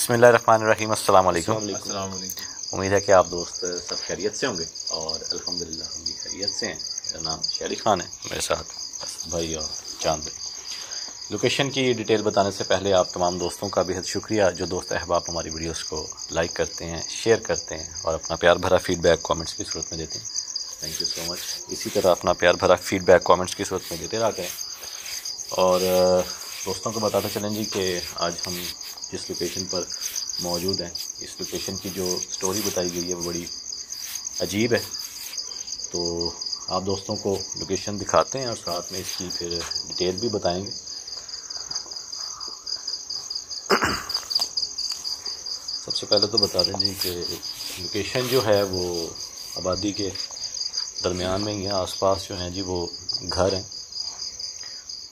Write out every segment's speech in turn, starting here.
बिस्मिल्लाहिर्रहमानिर्रहीम। अस्सलाम वालेकुम। अस्सलाम वालेकुम। उम्मीद है कि आप दोस्त सब खैरियत से होंगे और अल्हम्दुलिल्लाह हम भी खैरियत से हैं। मेरा नाम शेरी खान है, मेरे साथ भाई और चांद भाई। लोकेशन की डिटेल बताने से पहले आप तमाम दोस्तों का बेहद शुक्रिया जो दोस्त अहबाब हमारी वीडियोस को लाइक करते हैं, शेयर करते हैं और अपना प्यार भरा फीडबैक कमेंट्स की सूरत में देते हैं। Thank you so much. इसी तरह अपना प्यार भरा फीडबैक कमेंट्स की सूरत में देते रहा करें। और दोस्तों को बताते चलें जी कि आज हम जिस लोकेशन पर मौजूद हैं, इस लोकेशन की जो स्टोरी बताई गई है वो बड़ी अजीब है। तो आप दोस्तों को लोकेशन दिखाते हैं और साथ में इसकी फिर डिटेल भी बताएंगे। सबसे पहले तो बता दें जी कि लोकेशन जो है वो आबादी के दरमियान में ही है। आसपास जो हैं जी वो घर हैं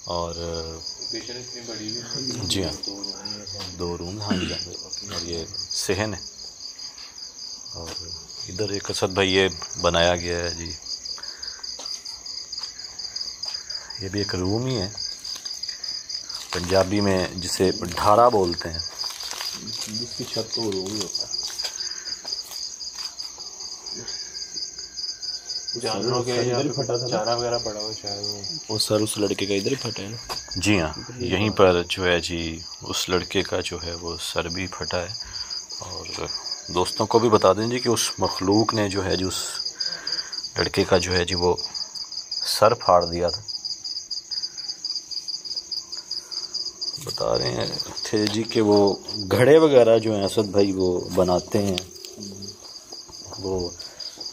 और इतनी बड़ी भी जी हाँ, 2 रूम हाँ जी, और ये सहन है। और इधर एक असद भाई ये बनाया गया है जी, ये भी एक रूम ही है, पंजाबी में जिसे ढारा बोलते हैं। इसकी छत तो रूम ही होता है। जानवरों के इधर फटा था, चारा वगैरह पड़ा हुआ शायद वो सर उस लड़के का इधर ही फटा है ना। जी हाँ, यहीं पर जो है जी उस लड़के का जो है वो सर भी फटा है। और दोस्तों को भी बता दें जी कि उस मखलूक ने जो है जी उस लड़के का जो है जी वो सर फाड़ दिया था। बता रहे हैं थे जी कि वो घड़े वगैरह जो हैं असद भाई वो बनाते हैं, वो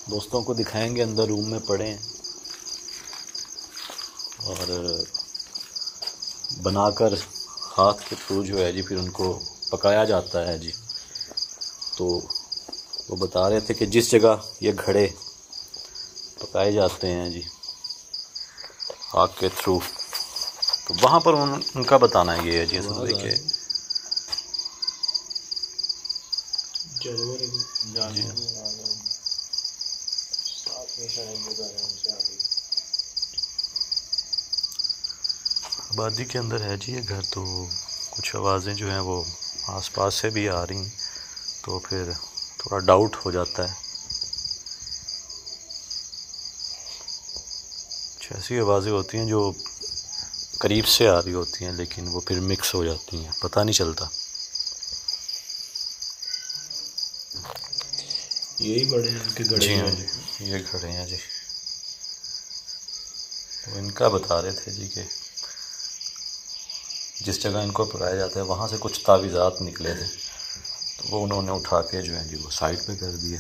दोस्तों को दिखाएंगे। अंदर रूम में पड़े हैं और बनाकर हाथ के थ्रू जो है जी फिर उनको पकाया जाता है जी। तो वो बता रहे थे कि जिस जगह ये घड़े पकाए जाते हैं जी आग के थ्रू, तो वहाँ पर उनका बताना ये है जी असद भाई के आबादी के अंदर है जी ये घर। तो कुछ आवाज़ें जो हैं वो आसपास से भी आ रही हैं, तो फिर थोड़ा डाउट हो जाता है। कुछ ऐसी आवाज़ें होती हैं जो करीब से आ रही होती हैं लेकिन वो फिर मिक्स हो जाती हैं, पता नहीं चलता। यही बड़े हैं इनके घड़े। जी हाँ जी, ये घड़े हैं जी। तो इनका बता रहे थे जी कि जिस जगह इनको पकाया जाता है वहाँ से कुछ तावीज़ात निकले थे, तो वो उन्होंने उठा के जो है जी वो साइड पे कर दिए।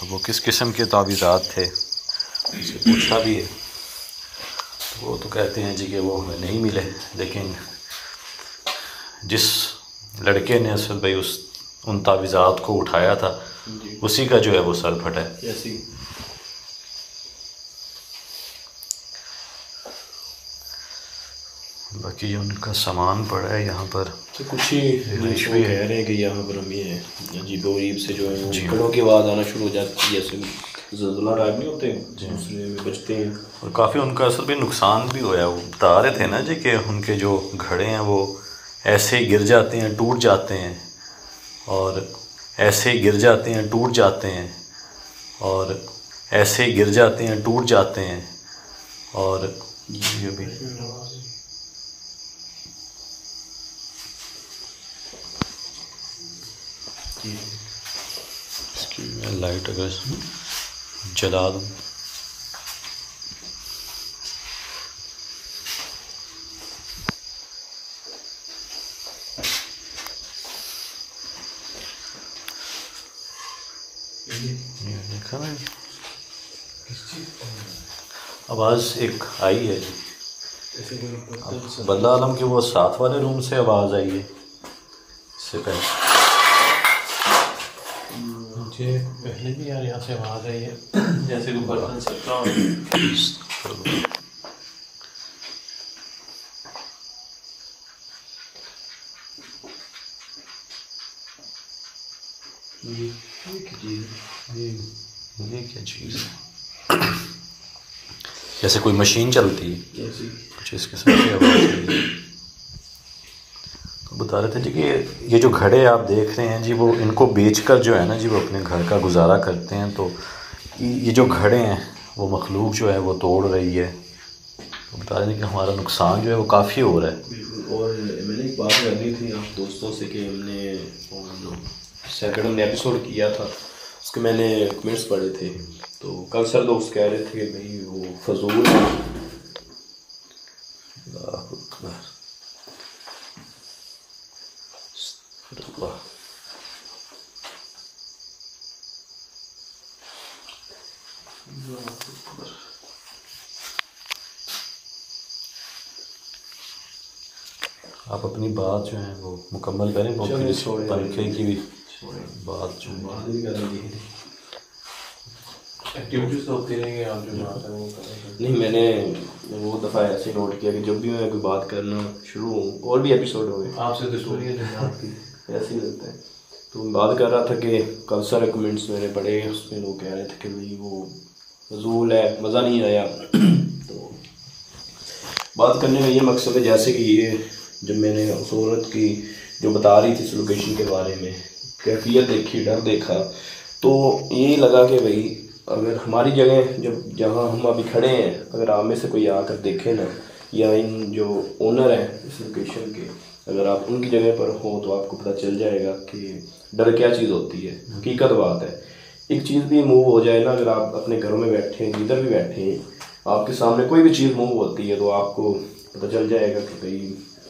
अब वो किस किस्म के तावीज़ात थे उससे पूछा भी है, तो वो तो कहते हैं जी कि वो हमें नहीं मिले, लेकिन जिस लड़के ने असल भाई उन तावीज़ात को उठाया था उसी का जो है वो सर फटा है। बाकी जो उनका सामान पड़ा है यहाँ पर तो कुछ ही रिहाइश भी कह रहे हैं कि यहाँ पर हम ये अजीब से जो है घड़ों की आवाज़ आना शुरू हो जाती है, जैसे ज़लज़ला टाइप नहीं होते, दूसरे में बचते हैं। और काफ़ी उनका असल भी नुकसान भी हुआ है। वो बता रहे थे ना जी कि उनके जो घड़े हैं वो ऐसे ही गिर जाते हैं, टूट जाते हैं, और ऐसे ही गिर जाते हैं, टूट जाते हैं, और ऐसे ही गिर जाते हैं, टूट जाते हैं। और ये भी इसकी मैं लाइट अगर जला दूँ देखा ना, आवाज़ एक आई है जी। बल्ला आलम के वो साथ वाले रूम से आवाज़ आई है इससे पहले। मुझे पहले भी यार यहाँ से आवाज़ आई है जैसे कोई बर्तन सटका हो। ये क्या चीज़ है? जैसे कोई मशीन चलती है कुछ इस किस्म की आवाज़ आई है। बता रहे थे जी कि ये जो घड़े आप देख रहे हैं जी, वो इनको बेचकर जो है ना जी वो अपने घर का गुजारा करते हैं। तो ये जो घड़े हैं वो मखलूक जो है वो तोड़ रही है। तो बता रहे थे कि हमारा नुकसान जो है वो काफ़ी हो रहा है। और मैंने एक बात करनी थी आप दोस्तों से कि हमने सेकंड हमने एपिसोड किया था, उसके मैंने कमेंट्स पढ़े थे। तो कल सर दोस्त कह रहे थे कि भाई वो फजूल है। आप अपनी बात जो है वो मुकम्मल करें, वो पंखे की भी बात जो एक्टिविटीज तो होती रहेंगी, आप जो बात है वो नहीं। मैंने वो दफ़ा ऐसे नोट किया कि जब भी मैं कोई बात करना शुरू हूँ, और भी एपिसोड हो गए आपसे दुश्मनी है आपकी ऐसे ही लगता है। तो मैं बात कर रहा था कि कल सारे कमेंट्स मैंने पढ़े, उसमें लोग कह रहे थे कि भाई वो फजूल है, मज़ा नहीं आया। तो बात करने का ये मकसद है, जैसे कि ये जब मैंने उस औरत की जो बता रही थी इस लोकेशन के बारे में कैफियत देखी, डर देखा, तो यही लगा कि भाई अगर हमारी जगह जब जहाँ हम अभी खड़े हैं, अगर आप में से कोई आकर देखे ना, या इन जो ओनर हैं इस लोकेशन के, अगर आप उनकी जगह पर हो तो आपको पता चल जाएगा कि डर क्या चीज़ होती है। हकीकत बात है, एक चीज़ भी मूव हो जाए ना, अगर आप अपने घरों में बैठे हैं, जिधर भी बैठे हैं, आपके सामने कोई भी चीज़ मूव होती है तो आपको पता चल जाएगा कि भाई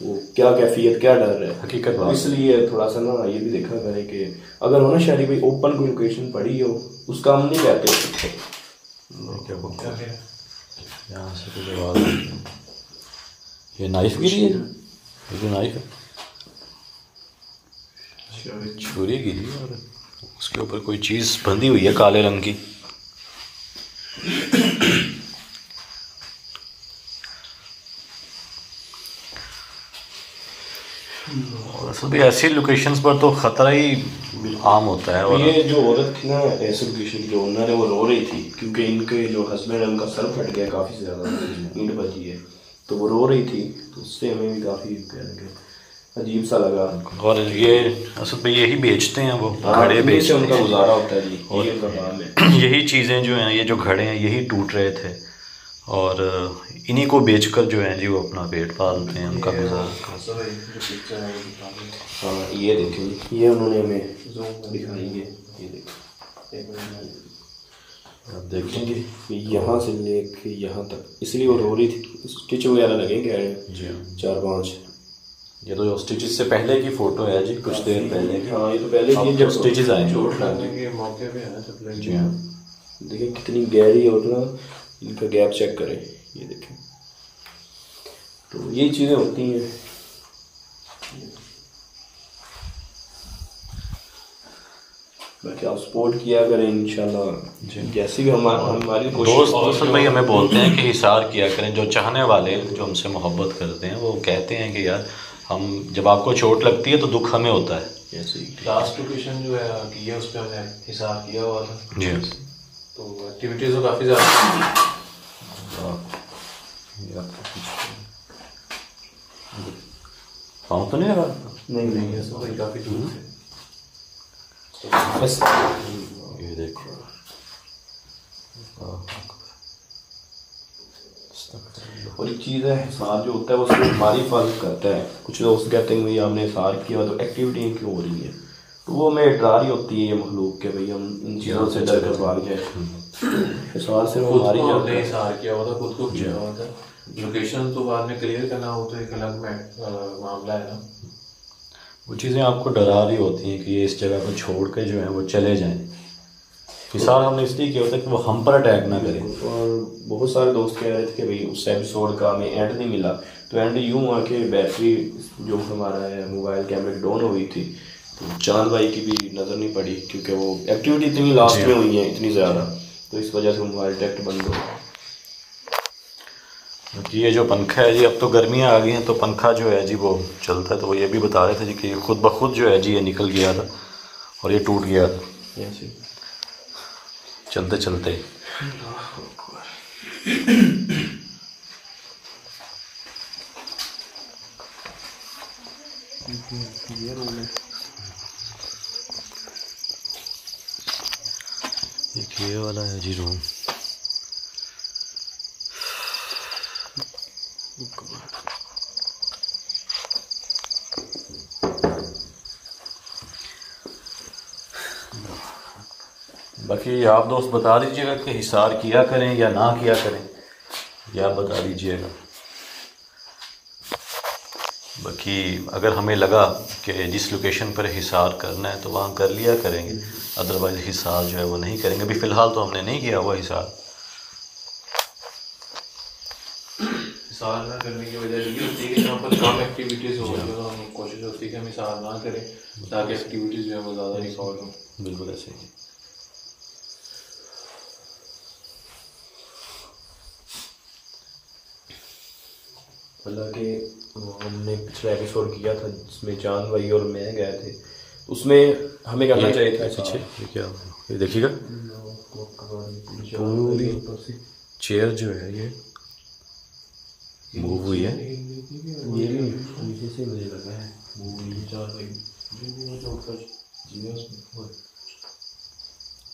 वो क्या कैफियत, क्या डर है। हकीकत बात। इसलिए थोड़ा सा ना ये भी देखा करें कि अगर हो ना शायरी भाई ओपन कोई लोकेशन पड़ी हो, उसका हम नहीं कहते यहाँ से तो जवाब ये नाइफ गिरी है, ये जो नाइफ है छुरी गिरी है और उसके ऊपर कोई चीज़ बंधी हुई है काले रंग की। और असल में ऐसी लोकेशंस पर तो ख़तरा ही आम होता है। और ये जो औरत थी ना ऐसे लोकेशन की जो ओनर है, वो रो रही थी क्योंकि इनके जो हस्बैंड है उनका सर फट गया, काफ़ी ज़्यादा ईंट बजी है, तो वो रो रही थी। तो उससे हमें भी काफ़ी अजीब सा लगा। और ये असल में यही बेचते हैं, वो घड़े बेचते हैं, उनका गुजारा होता है जी। और यही चीज़ें जो हैं, ये जो घड़े हैं यही टूट रहे थे और इन्हीं को बेचकर जो है जी वो अपना पेट पालते हैं, उनका गुजारा। हाँ ये देखें, ये उन्होंने हमें दिखाई है, ये देखें, आप देखेंगे यहाँ से लेके यहाँ तक, इसलिए वो रो रही थी। स्टिच वगैरह लगेंगे जी 4-5। ये तो स्टिचेस से पहले की फ़ोटो है जी, कुछ देर पहले की। हाँ ये तो पहले की जब स्टिचेस आए चोट लगने के मौके पे है ना सब जी। हाँ देखिए कितनी गहरी और ना इनका गैप चेक करें, ये देखें। तो यही चीज़ें होती हैं। बाकी आप सपोर्ट किया करें इंशाल्लाह, जैसे भी हमारी दोस्त भाई हमें बोलते हैं कि इशार किया करें, जो चाहने वाले जो हमसे मोहब्बत करते हैं वो कहते हैं कि यार हम जब आपको चोट लगती है तो दुख हमें होता है। लास्ट लोकेशन जो है की है उस पर हमने हिसाब किया हुआ था जी। तो एक्टिविटीज़ तो काफ़ी ज़्यादा। पाँव तो नहीं लगा? नहीं ऐसा भाई काफ़ी दूर से। बस ये देखो और एक चीज़ है, हिसार जो होता है वो सिर्फ हमारी फर्क करता है। कुछ दोस्त कहते हैं भाई हमने हिसार किया तो एक्टिविटी क्यों हो रही है, तो वो हमें डरा रही होती है ये मखलूक के भाई हम इन चीज़ों से डर कर भाग जाए। हिसार सिर्फ हमारी हमने हिसार किया हुआ था, खुद को किया हुआ था। लोकेशन तो बाद में क्लियर करना हो तो एक अलग मामला है ना। वो चीज़ें आपको डरा रही होती हैं कि ये इस जगह को छोड़ के जो है वो चले जाएं। हिसार हमने इसलिए किया होता है कि वो हम पर अटैक ना करें। और बहुत सारे दोस्त कह रहे थे कि भाई उस एपिसोड का हमें एंड नहीं मिला, तो एंड यूँ हुआ कि बैटरी जो हमारा है मोबाइल कैमरे की डाउन हो गई थी, तो चांद भाई की भी नज़र नहीं पड़ी क्योंकि वो एक्टिविटी इतनी लास्ट में हुई है इतनी ज़्यादा, तो इस वजह से मोबाइल डायरेक्ट बंद हो गया। ये जो पंखा है जी, अब तो गर्मियाँ आ गई हैं तो पंखा जो है जी वो चलता है। तो वो ये भी बता रहे थे जी कि खुद ब खुद जो है जी ये निकल गया था और ये टूट गया था चलते चलते। है जी रूम। बाकी आप दोस्त बता दीजिएगा कि हिसार किया करें या ना किया करें, या बता दीजिएगा। बाकी अगर हमें लगा कि जिस लोकेशन पर हिसार करना है तो वहाँ कर लिया करेंगे, अदरवाइज़ हिसार जो है वो नहीं करेंगे। अभी फ़िलहाल तो हमने नहीं किया हुआ हिसार। हिसार ना करने की वजह ये होती है कि यहाँ पर कम एक्टिविटीज़ हो, तो हम कोशिश होती है कि हम हिसार ना करें ताकि एक्टिविटीज़ जो है वो ज़्यादा रिकॉर्ड हों। बिल्कुल ऐसे ही। हालांकि हमने पिछला एपिसोड किया था जिसमें जान भाई और मैं गए थे, उसमें हमें करना चाहिए था पीछे ये क्या, ये देखिएगा पूरी चेयर जो है ये मूव हुई है। ये भी नीचे से मुझे लगा है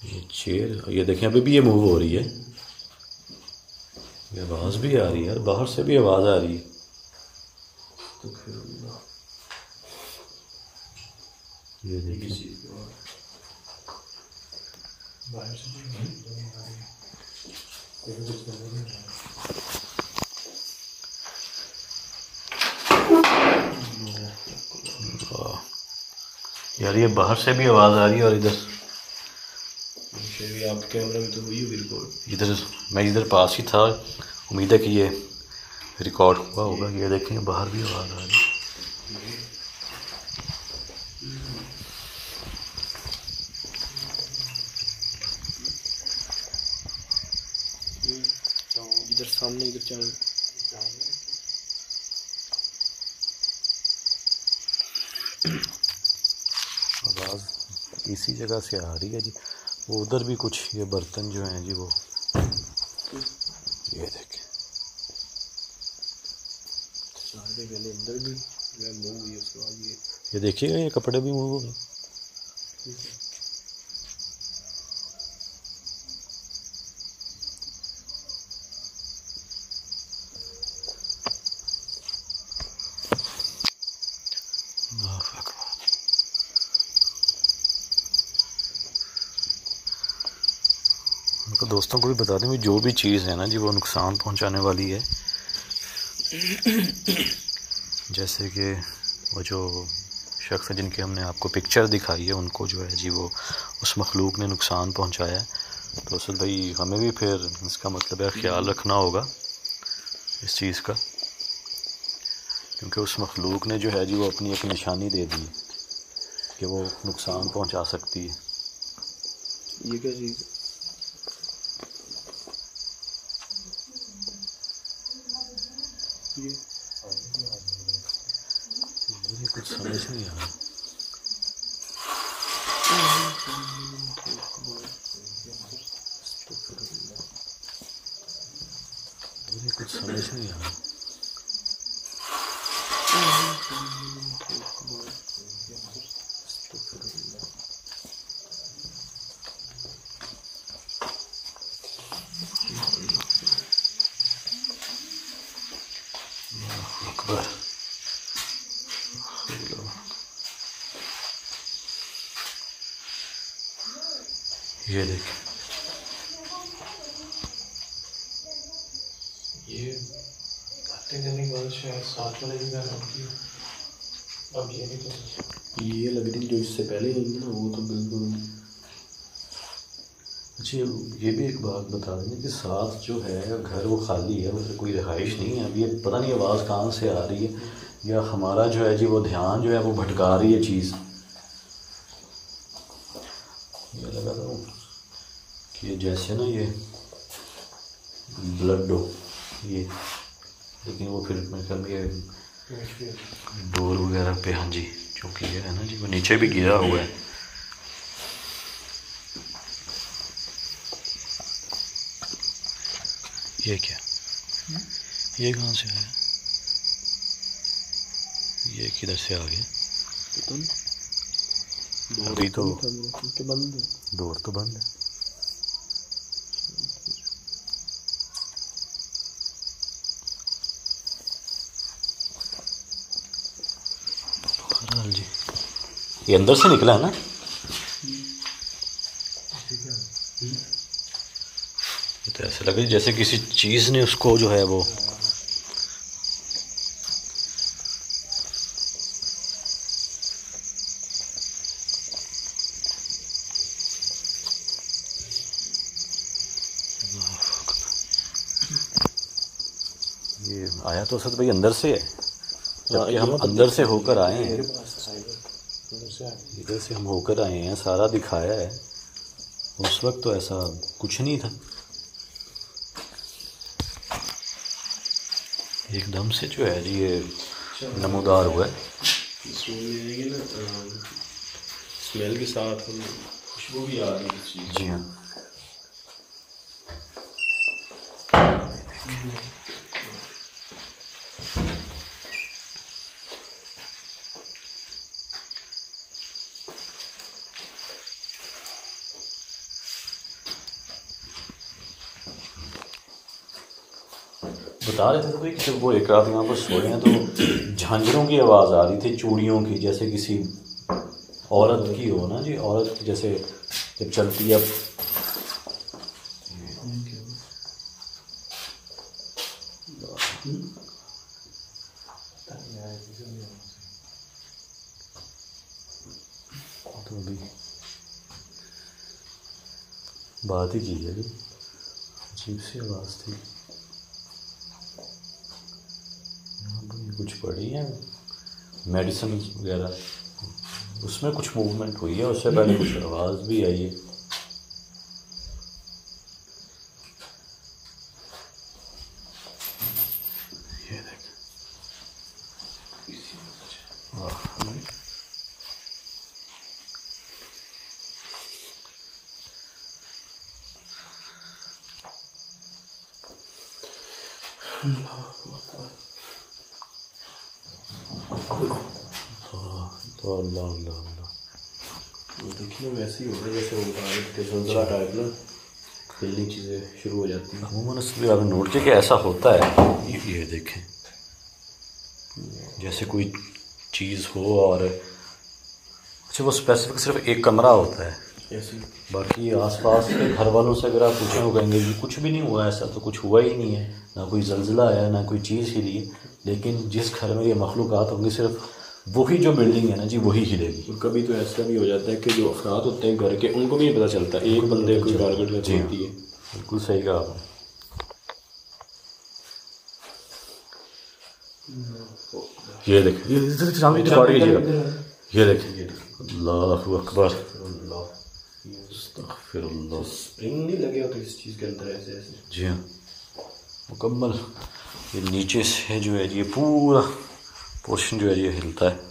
ये चेयर, ये देखें अभी भी ये मूव हो रही है। ये आवाज़ भी आ रही है यार, बाहर से भी आवाज़ आ रही है। तो फिर ये देखिए यार, ये बाहर से भी आवाज़ आ रही है और इधर आपके कैमरा में तो हुई होगी रिकॉर्ड। इधर मैं इधर पास ही था, उम्मीद है कि ये रिकॉर्ड हुआ होगा। ये देखें बाहर भी आवाज़ आ रही है। इधर सामने इधर चल आवाज़ इसी जगह से आ रही है जी। वो उधर भी कुछ ये बर्तन जो हैं जी वो, ये देखें अंदर भी मूव हुई, उसके बाद ये देखिएगा ये कपड़े भी मूव हो गए। उनको दोस्तों को भी बता दें जो भी चीज़ है ना जी वो नुकसान पहुंचाने वाली है। जैसे कि वो जो शख्स है जिनकी हमने आपको पिक्चर दिखाई है, उनको जो है जी वो उस मखलूक ने नुकसान पहुंचाया है। तो असल भाई हमें भी फिर इसका मतलब है ख्याल रखना होगा इस चीज़ का, क्योंकि उस मखलूक ने जो है जी वो अपनी एक निशानी दे दी कि वो नुकसान पहुंचा सकती है। ये क्या चीज़? मुझे कुछ समझ नहीं आ रहा। मुझे कुछ समझ नहीं आ रहा। अकबर ये देख, ये बातें करने के बाद शायद साथ वाले भी गाना होती है। अब ये नहीं तो ये लग रही जो इससे पहले आई ना वो तो बिल्कुल। अच्छा ये भी एक बात बता देंगे कि साथ जो है घर वो खाली है, उसे कोई रिहाइश नहीं है। अब ये पता नहीं आवाज़ कहाँ से आ रही है, या हमारा जो है जी वो ध्यान जो है वो भटका रही है चीज़। ये लगा था कि जैसे ना ये ब्लड हो ये, लेकिन वो फिर मेरे ख्याल में ये डोर वगैरह पे, हाँ जी, चूँकि ये है ना जी वो नीचे भी गिरा हुआ है। ये क्या, ये कहाँ से आया, ये किधर से आ गया? अभी तो बंद, डोर तो बंद है। ये अंदर से निकला है ना? तो ऐसा लगे जैसे किसी चीज़ ने उसको जो है वो ये आया तो असद भाई अंदर से है, जबकि हम अंदर से होकर आए हैं। इधर से हम होकर आए हैं, सारा दिखाया है। उस वक्त तो ऐसा कुछ नहीं था, एकदम से जो है जी ये नमूदार हुआ है। स्मेल के साथ खुशबू भी आ रही है। जी हाँ, बता रहे थे तो कि जब वो एक रात यहाँ पर सोए हैं तो झांझरों की आवाज़ आ रही थी, चूड़ियों की, जैसे किसी औरत की हो ना जी, औरत की जैसे जब चलती है। तो अभी बात ही की है जी, अजीब सी आवाज़ थी। कुछ पड़ी है मेडिसिन वगैरह, उसमें कुछ मूवमेंट हुई है, उससे पहले कुछ आवाज़ भी आई है। ये देख, तो अल्लाह अल्लाह अल्लाह। देखिए वैसे ही हो रहा है जैसे वो बता रहे थे, ज़लज़ला टाइप ना हिलनी चीज़ें शुरू हो जाती हैं। अमूमन इसलिए आपने नोट किया कि ऐसा होता है। ये देखें, जैसे कोई चीज़ हो और अच्छा वो स्पेसिफिक सिर्फ एक कमरा होता है, ऐसे बाकी आसपास के घर वालों से अगर आप पूछें वो कहेंगे कि कुछ भी नहीं हुआ, ऐसा तो कुछ हुआ ही नहीं है, ना कोई ज़लज़ला आया, ना कोई चीज़ हिली है। लेकिन जिस घर में ये मखलूक़ात होंगी सिर्फ वही जो बिल्डिंग है ना जी वही हिलेगी। और कभी तो ऐसा भी हो जाता है कि जो अफराद होते हैं घर के, उनको भी नहीं पता चलता, एक बंदे को टारगेट करती होती है। बिल्कुल सही कहा आपने। ये देखिए, ये देखिए, अल्लाहु अकबर, अस्तगफिरुल्लाह। स्प्रिंग नहीं लगे होते इस चीज़ के अंदर ऐसे ऐसे? जी हाँ, मुकम्मल। ये नीचे से जो है ये पूरा पोर्शन जो है ये हिलता है।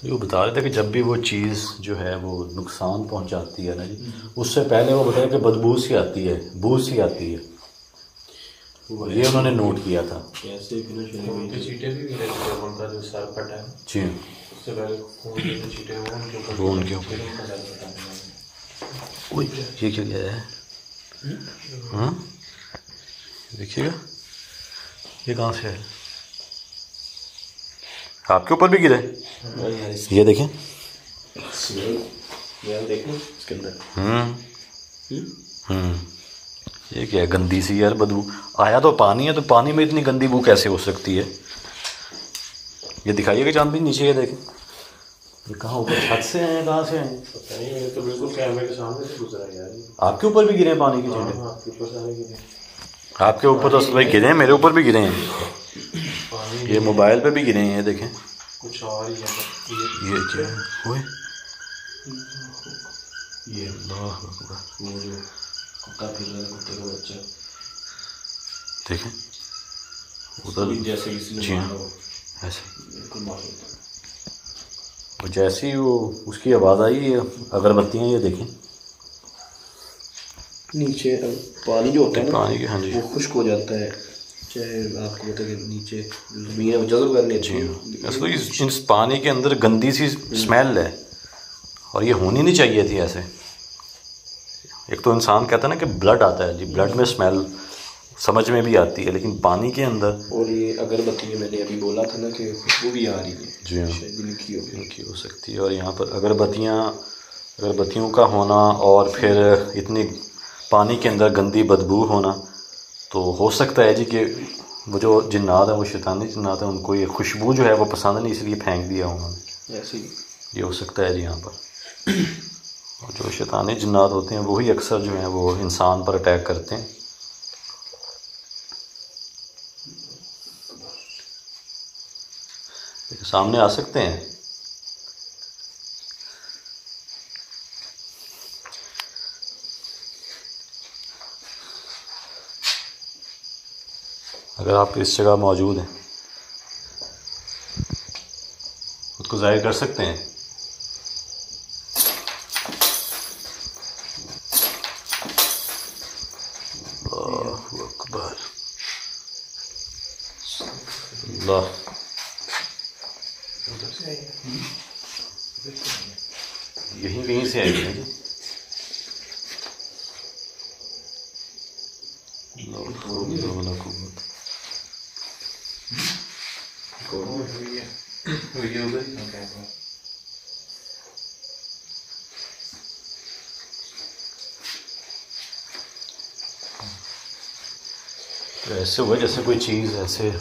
वो बता रहे थे कि जब भी वो चीज़ जो है वो नुकसान पहुंचाती है ना जी, उससे पहले वो बताया कि बदबू सी आती है, बू सी आती है। ये उन्होंने नोट किया था। ऐसे चीटे भी गिरे थे, उनका जो सर फटा है जी, उससे पहले खून के चीटे वो उनके ऊपर। ये क्या गया है? हाँ देखिएगा, ये कहाँ से है? आपके ऊपर भी गिरे? ये देखें, देखें इसके अंदर। ये क्या है? गंदी सी यार बदबू। आया तो पानी है, तो पानी में इतनी गंदी बू कैसे हो सकती है? ये दिखाइएगा चांद भी नीचे, ये देखें, ये कहाँ ऊपर छत से हैं, कहाँ से हैं? पता नहीं, ये तो बिल्कुल कैमरे के सामने से गुजरा है यार। आपके ऊपर भी गिरे हैं पानी की छींटे? आपके ऊपर सारे गिरे। आपके ऊपर तो भाई गिरे हैं, मेरे ऊपर भी गिरे हैं, ये मोबाइल पे भी गिरे हैं। ये देखें कुछ और ही है। ये क्या है? ओए ये अल्लाह अकबर, वो जो कुत्ता फिर रहा है, कुत्ते का बच्चा देखें उधर जैसे किसी ने जी हाँ, मारा हो, ऐसे बिल्कुल मारा। और जैसे ही वो उसकी आवाज़ आई, अगरबत्तियाँ ये देखें नीचे पानी जो होता है ना, पानी की, हाँ जी, वो खुश्क हो जाता है, चाहे आपको पता है कि नीचे ज़मीन है वो जज़ब करनी अच्छी है। तो इस पानी के अंदर गंदी सी स्मेल है, और ये होनी नहीं चाहिए थी ऐसे। एक तो इंसान कहता है ना कि ब्लड आता है जी, ब्लड में स्मेल समझ में भी आती है, लेकिन पानी के अंदर। और ये अगरबत्ती मैंने अभी बोला था ना कि खुशबू भी आ रही है जी हाँ, इनकी हो सकती है। और यहाँ पर अगरबत्तियों का होना और फिर इतनी पानी के अंदर गंदी बदबू होना, तो हो सकता है जी कि वो जो जिन्नात है, वो शैतानी जिन्नात है, उनको ये खुशबू जो है वो पसंद नहीं, इसलिए फेंक दिया उन्होंने। ऐसे ही ये हो सकता है जी यहाँ पर। और जो शैतानी जिन्नात होते हैं वही अक्सर जो हैं वो इंसान पर अटैक करते हैं। सामने आ सकते हैं। अगर आप इस जगह मौजूद हैं, खुद को जाहिर कर सकते हैं। अल्लाहु अकबर, अल्लाह। यहीं कहीं से आई है जी। तो ऐसे हुआ जैसे कोई चीज़ ऐसे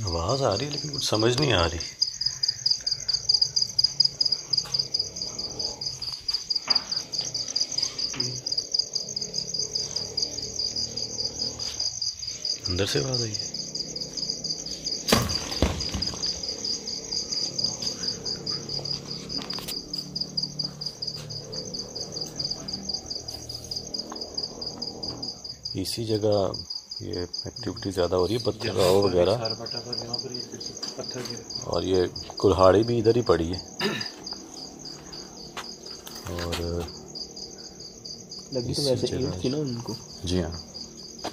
आवाज़ आ रही है, लेकिन कुछ समझ नहीं आ रही। अंदर से आवाज़ आई है। इसी जगह ये एक्टिविटी ज़्यादा हो रही है, पत्थर वगैरह, और ये कुल्हाड़ी भी इधर ही पड़ी है। और लगी तो वैसे ईंट थी ना उनको। जी हाँ,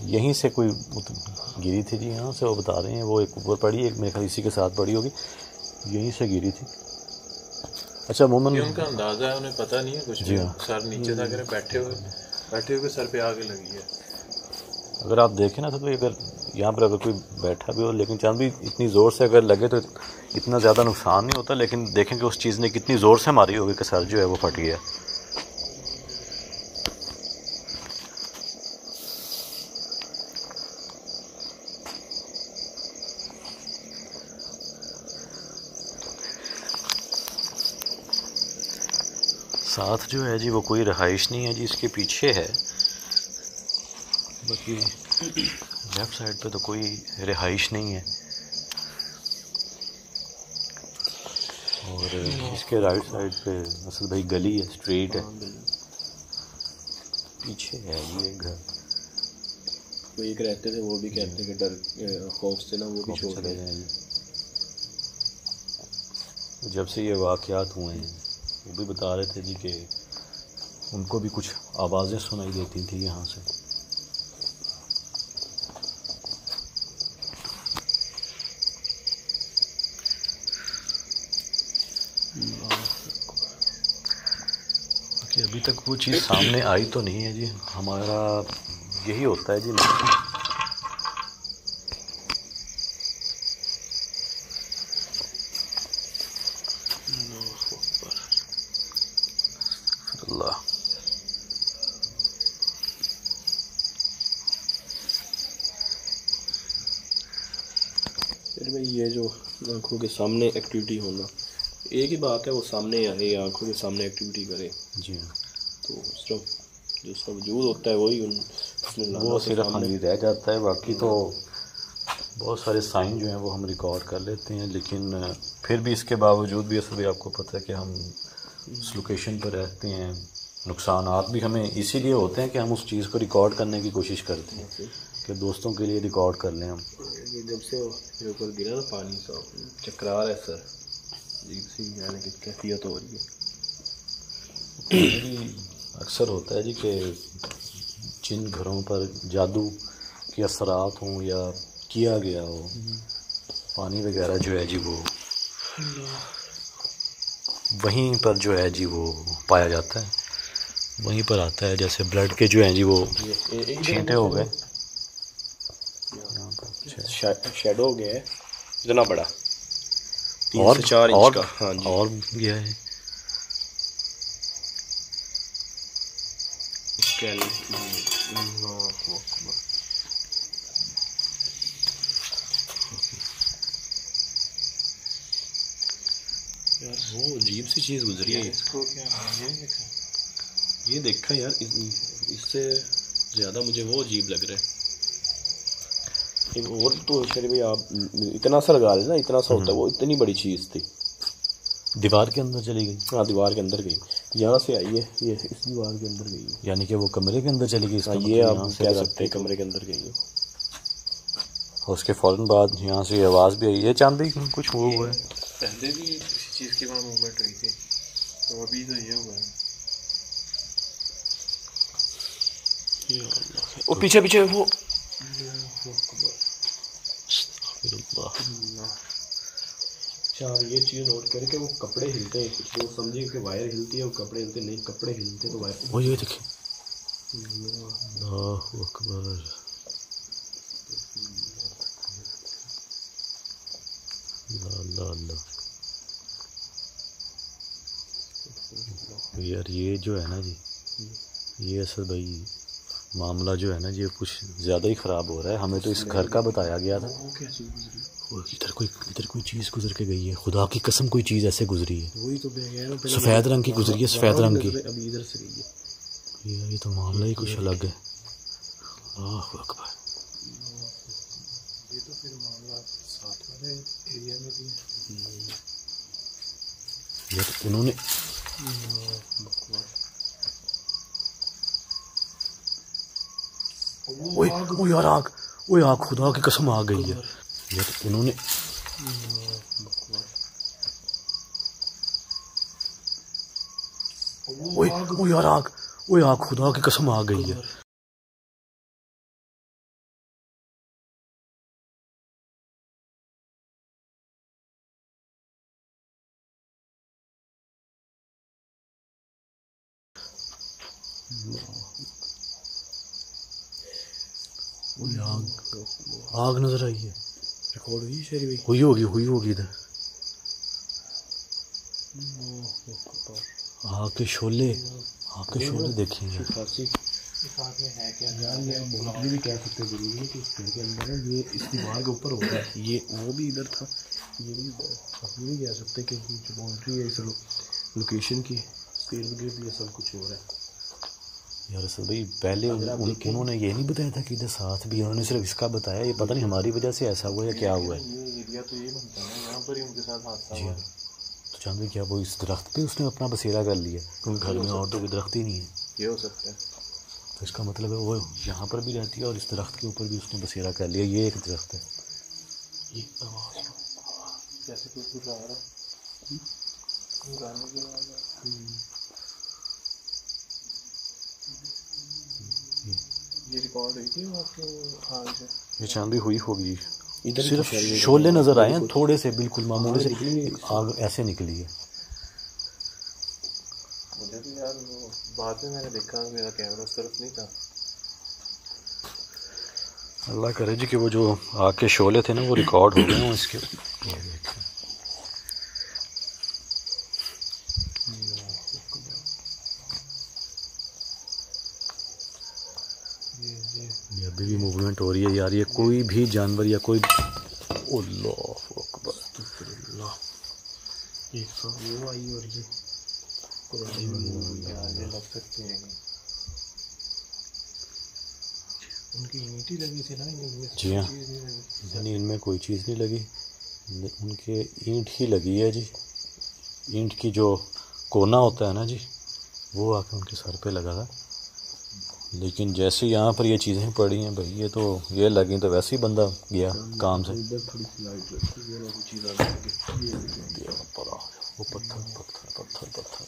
यहीं से कोई गिरी थी जी, यहाँ से वो बता रहे हैं। वो एक ऊपर पड़ी, एक मेरे ख्याल इसी के साथ पड़ी होगी, यहीं से गिरी थी। अच्छा, अमूमन उनका अंदाज़ा है, उन्हें पता नहीं है कुछ भी। हाँ, सर नीचे था, बैठे हुए सर पे आगे लगी है। अगर आप देखें ना तो अगर यहाँ पर अगर कोई बैठा भी हो, लेकिन चांद भी इतनी ज़ोर से अगर लगे तो इतना ज़्यादा नुकसान नहीं होता, लेकिन देखें कि उस चीज़ ने कितनी ज़ोर से मारी होगी कि सर जो है वो फट गया। साथ जो है जी वो कोई रहाइश नहीं है जी, इसके पीछे है। बाकी लेफ़्ट साइड पे तो कोई रिहाइश नहीं है, और इसके राइट साइड पे असल भाई गली है, स्ट्रीट है, पीछे है ये घर। वो एक रहते थे, वो भी कहते कि डर खौफ से ना वो भी छोड़ चले जाएंगे। जब से ये वाक़यात हुए हैं वो भी बता रहे थे जी कि उनको भी कुछ आवाज़ें सुनाई देती थी यहाँ से। कि अभी तक वो चीज़ सामने आई तो नहीं है जी। हमारा यही होता है जी, अल्लाह। फिर भाई ये जो आंखों के सामने एक्टिविटी होना, एक ही बात है, वो सामने आए, आंखों के सामने एक्टिविटी करे। जी हाँ, तो सिर्फ जो उसका वजूद होता है वही वो सिर्फ खाली रह जाता है। बाकी तो बहुत सारे साइन जो हैं वो हम रिकॉर्ड कर लेते हैं, लेकिन फिर भी इसके बावजूद भी असल में आपको पता है कि हम उस लोकेशन पर रहते हैं, नुकसानात भी हमें इसीलिए होते हैं कि हम उस चीज़ को रिकॉर्ड करने की कोशिश करते हैं कि दोस्तों के लिए रिकॉर्ड कर लें हम। जब से मेरे ऊपर गिरा ना पानी तो चक्रा रहा है सर, अजीब सी यानी कि कैफियत हो रही है। अक्सर होता है जी कि जिन घरों पर जादू के असरात हों या किया गया हो, पानी वगैरह जो है जी वो वहीं पर जो है जी वो पाया जाता है, वहीं पर आता है। जैसे ब्लड के जो हैं जी वो छींटे हो गए, शेडो हो गया है इतना बड़ा, 3 और से 4 इंच का। हाँ जी, और गया है। यार वो अजीब सी चीज़ गुजरी है। इसको क्या ये देखा यार, इससे ज़्यादा मुझे वो अजीब लग रहा है। एक और तो शरीफ भाई आप इतना सा लगा लेना, इतना सा होता है वो, इतनी बड़ी चीज़ थी, दीवार के अंदर चली गई। हाँ दीवार के अंदर गई, यहाँ से आई है, ये इस दीवार के अंदर गई है, यानी कि वो कमरे के अंदर चली गई। हाँ ये आप कह सकते हैं कमरे के अंदर गई है। उसके फ़ौरन बाद यहाँ से आवाज़ भी आई है, चांदी कुछ वो हुआ है। पहले भी किसी चीज़ की वहाँ मूवमेंट हुई थी, तो अभी तो ये हुआ है। वो पीछे पीछे वो चार ये चीज़ नोट करके वो कपड़े हिलते हैं, वो समझिए कि वायर हिलती है, वो कपड़े हिलते नहीं, कपड़े हिलते तो वायर। वो ये देखिए, अल्लाहु अकबर, अल्लाह अल्लाह। यार ये जो है ना जी, ये असल भाई मामला जो है ना जी कुछ ज़्यादा ही ख़राब हो रहा है। हमें तो इस घर का बताया गया था, इधर कोई चीज़ गुजर के गई है, खुदा की कसम कोई चीज़ ऐसे गुजरी है, वही तो सफ़ेद रंग की गुजरी है, सफ़ेद रंग की। अभी इधर से गई है, ये तो मामला ही कुछ अलग है। अल्लाहु अकबर, ये तो फिर मामला साथ वाले एरिया में भी है। ये तो उन्होंने ओए यार आग, ओए आग, खुदा की कसम आ गई है। ये तो उन्होंने ओए यार आग, ओए आग, खुदा की कसम आ गई है। आग नजर आई है, रिकॉर्ड हुई शरीफ भाई, हुई होगी इधर। आग के शोले देखेंगे। साथ में है क्या यार ये बाउंड्री भी कह सकते जरूरी है कि इस घर के अंदर है, ये इस दीवार के ऊपर हो रहा है, ये वो भी इधर था, ये भी भी कह सकते कि जो बाउंड्री है इस लोकेशन की इसके इर्द गिर्द ये सब कुछ हो रहा है। यार असल भाई पहले उन्होंने ये नहीं बताया था कि इधर साथ भी, उन्होंने सिर्फ इसका बताया। ये पता नहीं हमारी वजह से ऐसा हुआ या क्या हुआ है। ये एरिया तो ये बनता है, यहाँ पर ही उनके साथ हादसा हुआ। तो चांद क्या वो इस दरख्त पे उसने अपना बसेरा कर लिया, क्योंकि घर में और तो कोई दरख्त ही नहीं है। ये हो सकता है, तो इसका मतलब है वो यहाँ पर भी रहती है और इस दरख्त के ऊपर भी उसने बसेरा कर लिया। ये एक दरख्त है, ये आवाज़ जैसे कोई कुछ आ रहा है, गाने की आवाज़ आ रही है। ये रिकॉर्ड हुई थी आपके हाल से? ये चांदी हुई होगी, इधर सिर्फ शोले नजर आए हैं थोड़े से, बिल्कुल मामूली से आग ऐसे निकली है। मुझे भी यार वो बाद में मैंने देखा, मेरा कैमरा उस तरफ नहीं था। अल्लाह करे जी कि वो जो आग के शोले थे ना वो रिकॉर्ड हो गए हों इसके। ये अभी भी मूवमेंट हो रही है यार, ये कोई भी जानवर या कोई, अल्लाहु अकबर, एक सौ वो आई और ये लग सकते हैं उनकी ईंट ही लगी थी ना इनमें। जी हाँ, यानी इनमें कोई चीज़ नहीं लगी, उनके ईंट ही लगी है जी। ईंट की जो कोना होता है ना जी, वो आके उनके सर पे लगा था। लेकिन जैसे यहाँ पर ये चीज़ें पड़ी हैं भाई, ये तो ये लगी तो वैसे ही बंदा गया काम से। वो पत्थर पत्थर पत्थर पत्थर।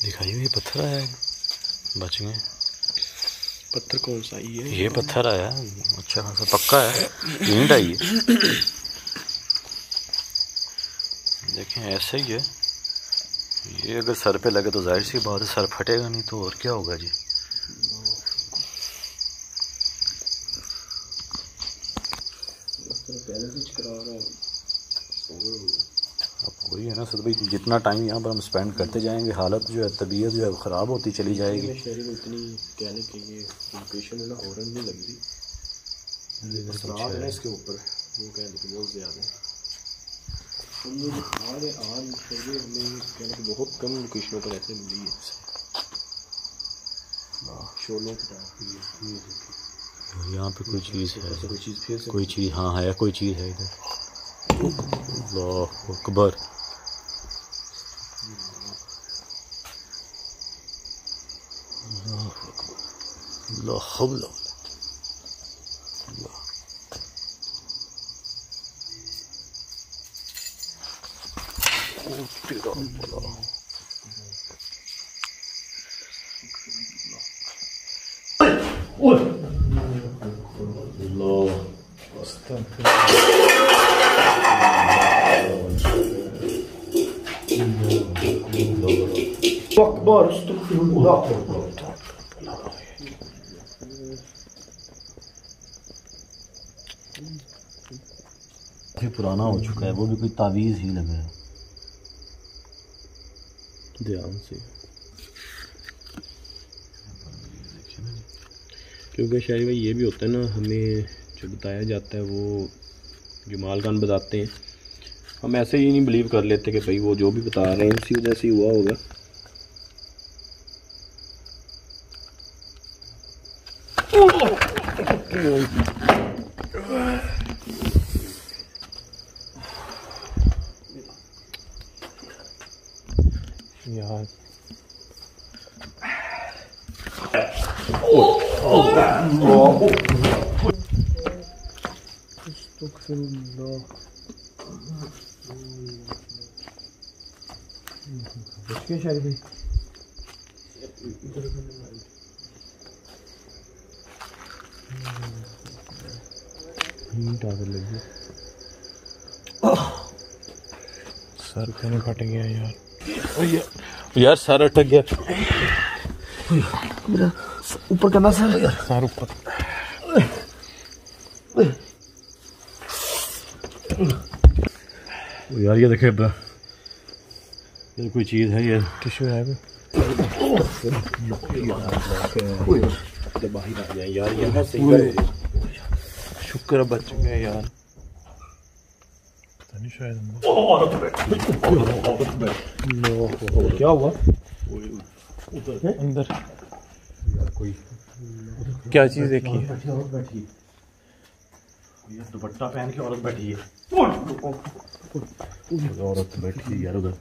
दिखाइए ये पत्थर आया है, बच गए। पत्थर कौन सा ये पत्थर आया अच्छा खासा पक्का है, ईंट आई है। देखें ऐसे ही है, ये अगर सर पे लगे तो जाहिर सी बात है सर फटेगा, नहीं तो और क्या होगा जी। अब वही है ना सर भाई, जितना टाइम यहाँ पर हम स्पेंड करते जाएंगे हालत जो है, तबीयत जो है ख़राब होती चली जाएगी। शहर में इतनी कहने के ये लोकेशन है ना, हॉरन नहीं लगती, है ना इसके ऊपर वो कहने के बहुत ज़्यादा। हम लोग हमारे आन फिर भी हमें कहने के बहुत कम लोकेशनों पर ऐसे मिली है शोलों की। यहाँ पे कोई चीज़ है, कोई चीज़ हाँ है, कोई चीज़ है इधर। अल्लाह अकबर। अल्लाह हौला पुराना हो चुका है, वो भी कोई तावीज़ ही लगा है। ध्यान से, क्योंकि शायद भाई ये भी होता है ना, हमें जो बताया जाता है वो जो मालकान बताते हैं, हम ऐसे ही नहीं बिलीव कर लेते कि भाई वो जो भी बता रहे हैं इसी वजह से हुआ होगा। यार सर कहीं फट गया यार सर अटक गया ऊपर करना सर ऊपर। यार ये देखे ये कोई चीज़ है, ये टिश्यू है बाहर आ जाए यार, ये सही शुक्र बच गया यार। पता नहीं शायद क्या हुआ अंदर यार, कोई क्या चीज़ देखी है? दुपट्टा पहन के औरत बैठी है, औरत बैठी है यार उधर।